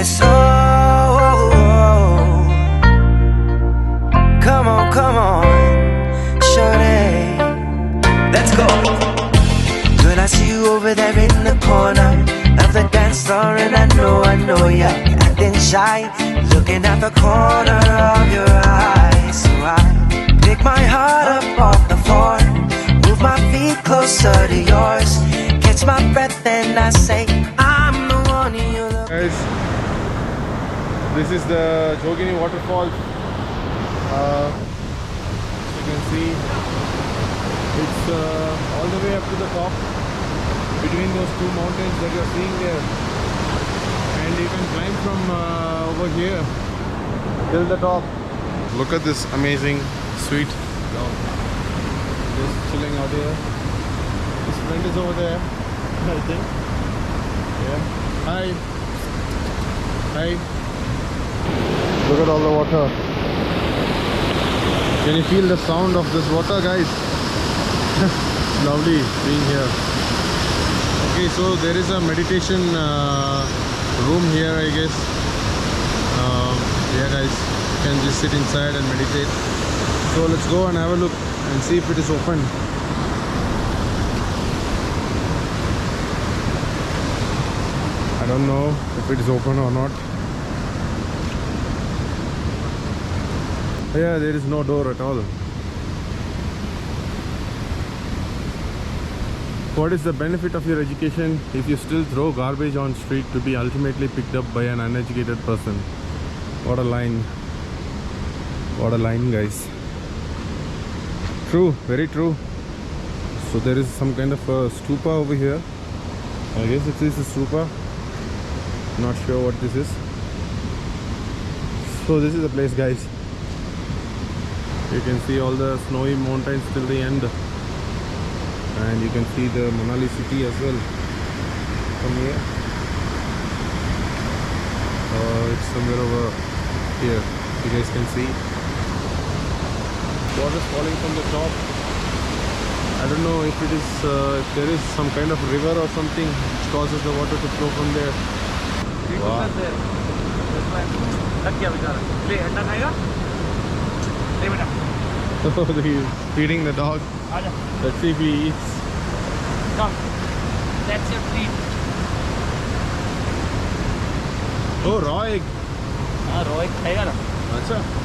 yes, oh. Come on, shorty, let's go. Girl, I see you over there in the corner of the dance floor, and I know you're acting shy, looking at the corner of your eye. So I pick my heart up off the floor, move my feet closer to yours, catch my breath and I say, I'm the one you love. Guys, this is the Jogini Waterfall. As you can see, it's all the way up to the top, between those two mountains that you're seeing there, and you can climb from over here till the top. Look at this amazing sweet dog, just chilling out here. His friend is over there, I think. Yeah. Hi. Look at all the water. Can you feel the sound of this water, guys? Lovely being here. Okay, so there is a meditation room here, I guess. Yeah, guys, you can just sit inside and meditate. So let's go and have a look and see if it is open. I don't know if it is open or not. Yeah, there is no door at all. What is the benefit of your education if you still throw garbage on street to be ultimately picked up by an uneducated person? What a line. What a line, guys. True, very true. So there is some kind of a stupa over here. I guess it is a stupa. Not sure what this is. So this is the place, guys. You can see all the snowy mountains till the end, and you can see the Manali city as well from here. It's somewhere over here, you guys can see water falling from the top. I don't know if it is if there is some kind of river or something which causes the water to flow from there. Wow. Oh, he's feeding the dog. Let's see if he eats. Come, that's your treat. Oh, raw egg. हाँ raw egg खाएगा ना? अच्छा.